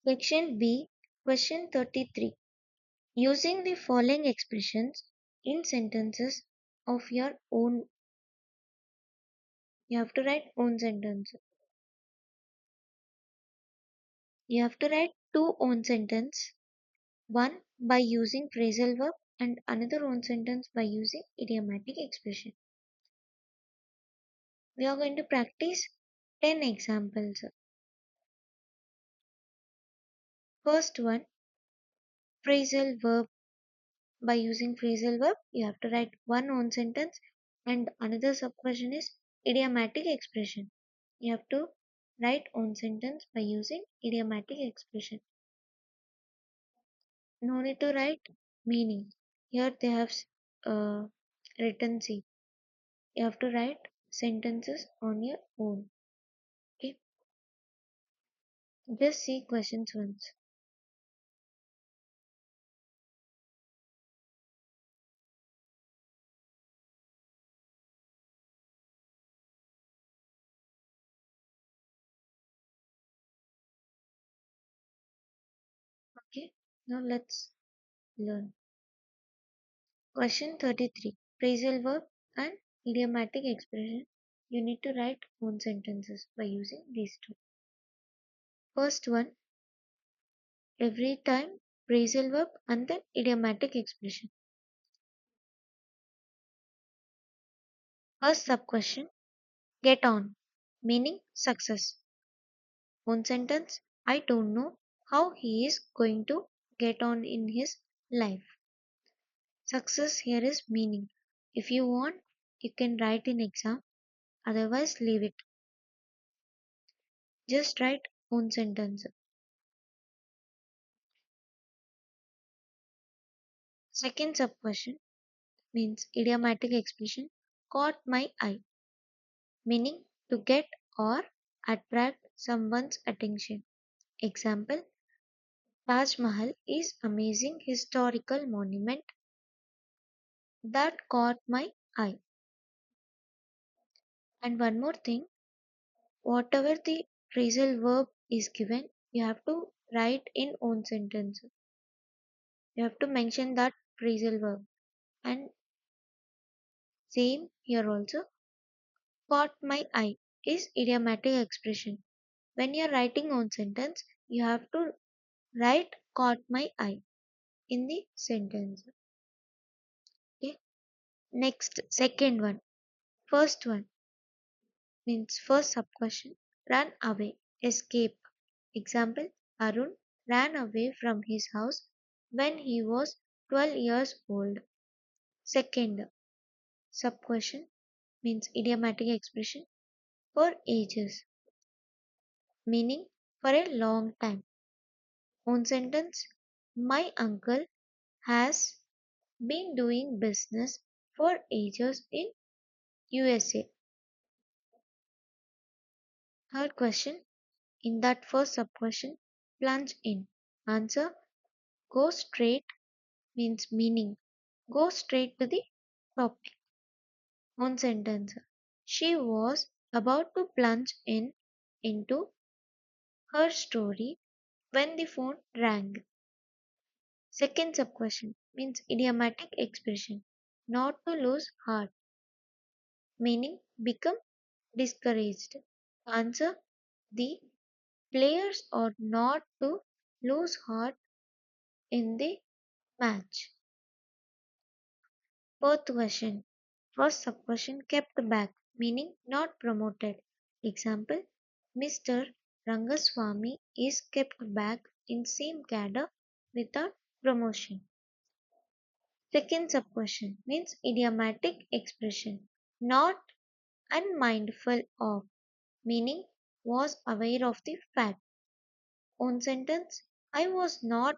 Section B, question 33. Using the following expressions in sentences of your own, you have to write own sentence. You have to write two own sentence, one by using phrasal verb and another own sentence by using idiomatic expression. We are going to practice 10 examples. First one, phrasal verb. By using phrasal verb, you have to write one own sentence and another sub question is idiomatic expression. You have to write own sentence by using idiomatic expression. No need to write meaning. Here they have written C. You have to write sentences on your own. Okay. Just see questions once. Okay. Now let's learn. Question 33. Phrasal verb and idiomatic expression. You need to write own sentences by using these two. First one, every time phrasal verb and then idiomatic expression. First sub question, get on, meaning success. Own sentence, I don't know how he is going to get on in his life. Success here is meaning. If you want, you can write in exam, otherwise leave it. Just write own sentence. Second sub question means idiomatic expression caught my eye, meaning to get or attract someone's attention. Example, Taj Mahal is amazing historical monument that caught my eye. And one more thing, whatever the phrasal verb is given, you have to write in own sentence. You have to mention that phrasal verb. And same here also, caught my eye is idiomatic expression. When you are writing own sentence, you have to write caught my eye in the sentence. Okay. Next, second one. First one means first sub question. Run away, escape. Example, Arun ran away from his house when he was 12 years old. Second sub question means idiomatic expression for ages, meaning for a long time. Own sentence, my uncle has been doing business for ages in USA. Third question, in that first sub question, plunge in. Answer, go straight means meaning. Go straight to the topic. One sentence. She was about to plunge in into her story when the phone rang. Second sub question means idiomatic expression. Not to lose heart, meaning become discouraged. Answer, the players are not to lose heart in the match. Fourth question. First sub question kept back, meaning not promoted. Example, Mr. Rangaswamy is kept back in same cadre without promotion. Second sub question means idiomatic expression, not unmindful of, meaning was aware of the fact. Own sentence, I was not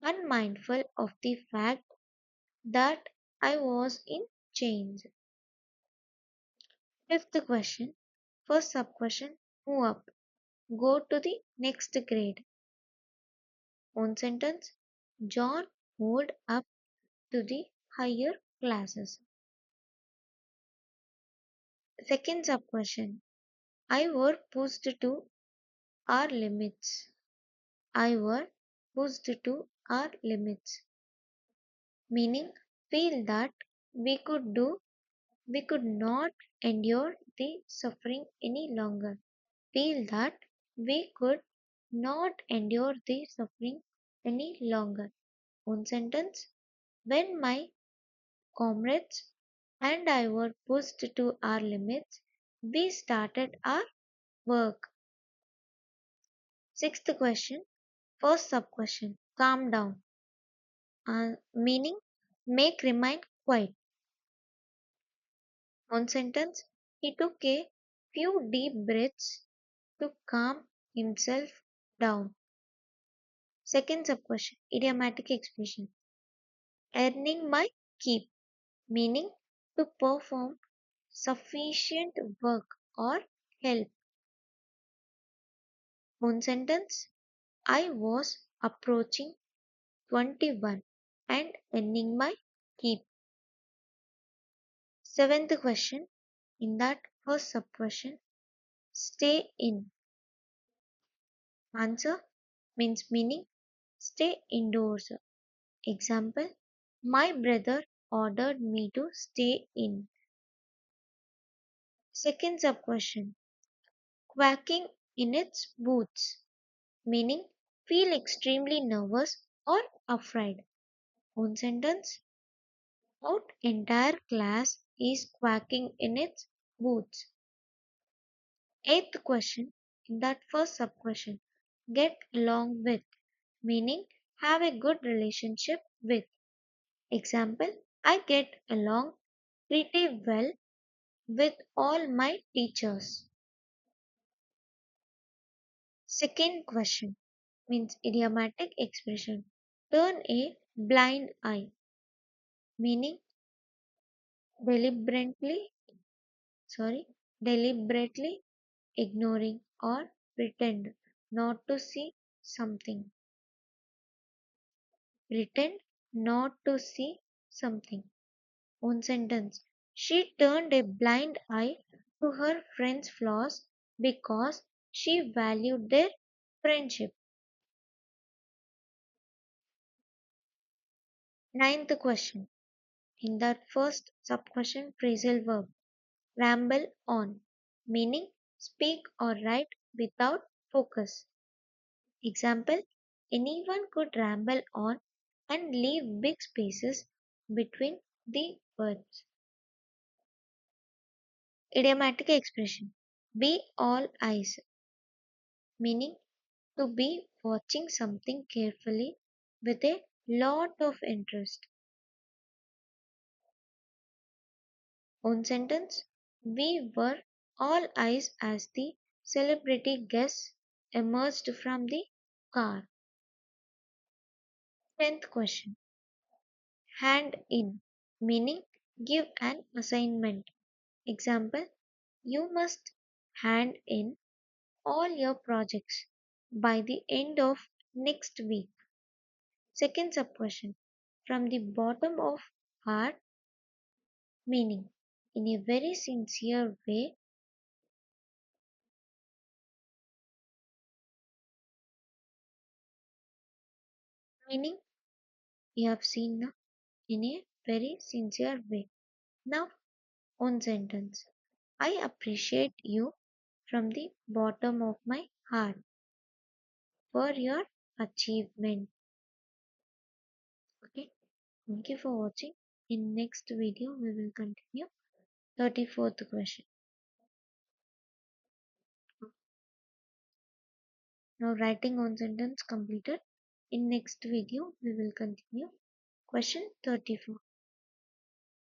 unmindful of the fact that I was in chains. Fifth question, first sub question, move up, go to the next grade. Own sentence, John moved up to the higher classes. Second sub question, I were pushed to our limits. I were pushed to our limits, meaning feel that we could do we could not endure the suffering any longer. Feel that we could not endure the suffering any longer. One sentence. When my comrades and I were pushed to our limits, we started our work. Sixth question. First sub question. Calm down. Meaning make remain quiet. One sentence. He took a few deep breaths to calm himself down. Second sub question. Idiomatic expression. Earning my keep. Meaning to perform sufficient work or help. One sentence. I was approaching 21 and earning my keep. Seventh question. In that first sub question, stay in. Answer means meaning stay indoors. Example, my brother ordered me to stay in. Second sub question, quacking in its boots, meaning feel extremely nervous or afraid. One sentence, out entire class is quacking in its boots. Eighth question, in that first sub question, get along with, meaning have a good relationship with. Example, I get along pretty well with all my teachers. Second question means idiomatic expression. Turn a blind eye, meaning deliberately, deliberately ignoring or pretend not to see something. Pretend not to see something. One sentence. She turned a blind eye to her friend's flaws because she valued their friendship. Ninth question. In that first sub-question, phrasal verb. Ramble on. Meaning speak or write without focus. Example. Anyone could ramble on and leave big spaces between the words. Idiomatic expression. Be all eyes. Meaning to be watching something carefully with a lot of interest. One sentence. We were all eyes as the celebrity guests emerged from the car. 10th question. Hand in. Meaning give an assignment. Example. You must hand in all your projects by the end of next week. Second sub question. From the bottom of heart, meaning in a very sincere way, meaning you have seen now in a very sincere way. Now, one sentence. I appreciate you from the bottom of my heart for your achievement. Okay, thank you for watching. In next video, we will continue 34th question. Now, writing one sentence completed. In next video, we will continue question 34.